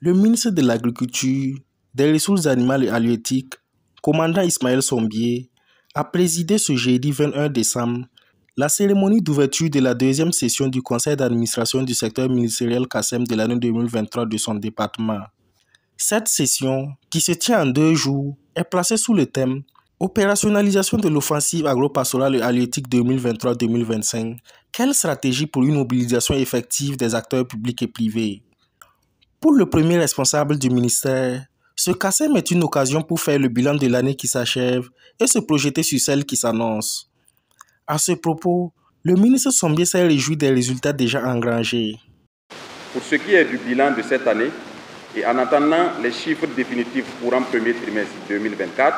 Le ministre de l'Agriculture, des Ressources animales et halieutiques, commandant Ismaël Sombier, a présidé ce jeudi 21 décembre la cérémonie d'ouverture de la deuxième session du conseil d'administration du secteur ministériel KASSEM de l'année 2023 de son département. Cette session, qui se tient en 2 jours, est placée sous le thème « Opérationnalisation de l'offensive agro-pastorale et halieutique 2023-2025 ». Quelle stratégie pour une mobilisation effective des acteurs publics et privés? Pour le premier responsable du ministère, ce KASSEM est une occasion pour faire le bilan de l'année qui s'achève et se projeter sur celle qui s'annonce. À ce propos, le ministre Sombier s'est réjoui des résultats déjà engrangés. Pour ce qui est du bilan de cette année, et en attendant les chiffres définitifs courant premier trimestre 2024,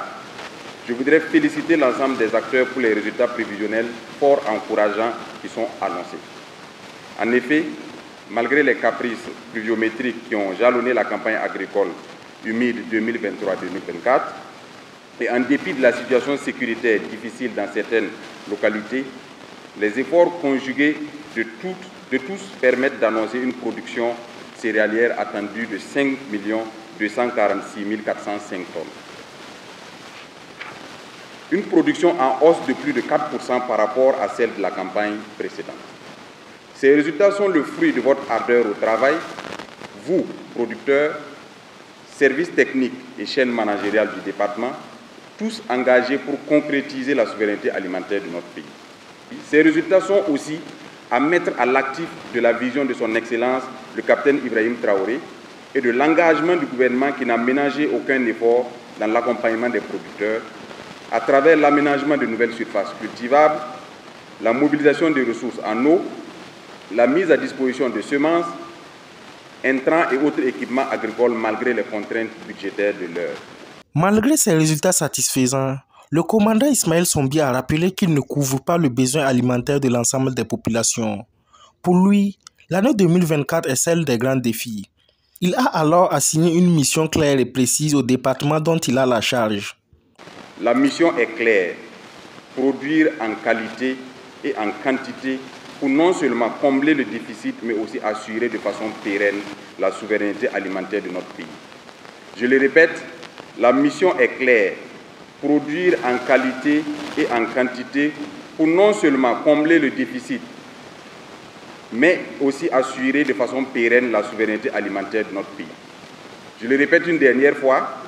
je voudrais féliciter l'ensemble des acteurs pour les résultats prévisionnels fort encourageants qui sont annoncés. En effet, malgré les caprices pluviométriques qui ont jalonné la campagne agricole humide 2023-2024, et en dépit de la situation sécuritaire difficile dans certaines localités, les efforts conjugués de tous permettent d'annoncer une production céréalière attendue de 5 246 405 tonnes. Une production en hausse de plus de 4% par rapport à celle de la campagne précédente. Ces résultats sont le fruit de votre ardeur au travail, vous, producteurs, services techniques et chaînes managériales du département, tous engagés pour concrétiser la souveraineté alimentaire de notre pays. Ces résultats sont aussi à mettre à l'actif de la vision de son Excellence, le capitaine Ibrahim Traoré, et de l'engagement du gouvernement qui n'a ménagé aucun effort dans l'accompagnement des producteurs, à travers l'aménagement de nouvelles surfaces cultivables, la mobilisation des ressources en eau, la mise à disposition de semences, intrants et autres équipements agricoles malgré les contraintes budgétaires de l'heure. Malgré ces résultats satisfaisants, le commandant Ismaël Sombier a rappelé qu'il ne couvre pas le besoin alimentaire de l'ensemble des populations. Pour lui, l'année 2024 est celle des grands défis. Il a alors assigné une mission claire et précise au département dont il a la charge. La mission est claire, produire en qualité et en quantité pour non seulement combler le déficit, mais aussi assurer de façon pérenne la souveraineté alimentaire de notre pays. Je le répète, la mission est claire, produire en qualité et en quantité pour non seulement combler le déficit, mais aussi assurer de façon pérenne la souveraineté alimentaire de notre pays. Je le répète une dernière fois,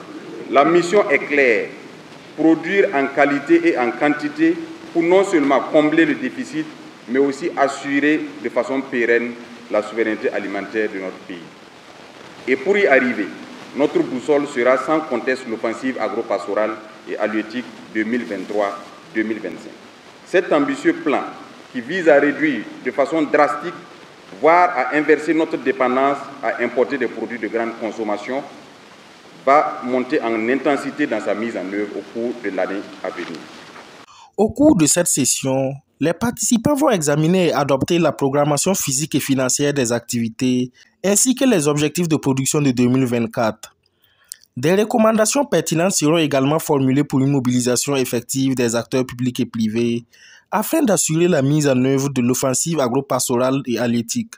la mission est claire, produire en qualité et en quantité pour non seulement combler le déficit, mais aussi assurer de façon pérenne la souveraineté alimentaire de notre pays. Et pour y arriver, notre boussole sera sans conteste l'offensive agro-pastorale et halieutique 2023-2025. Cet ambitieux plan qui vise à réduire de façon drastique, voire à inverser notre dépendance à importer des produits de grande consommation, va monter en intensité dans sa mise en œuvre au cours de l'année à venir. Au cours de cette session, les participants vont examiner et adopter la programmation physique et financière des activités, ainsi que les objectifs de production de 2024. Des recommandations pertinentes seront également formulées pour une mobilisation effective des acteurs publics et privés, afin d'assurer la mise en œuvre de l'offensive agro-pastorale et halieutique.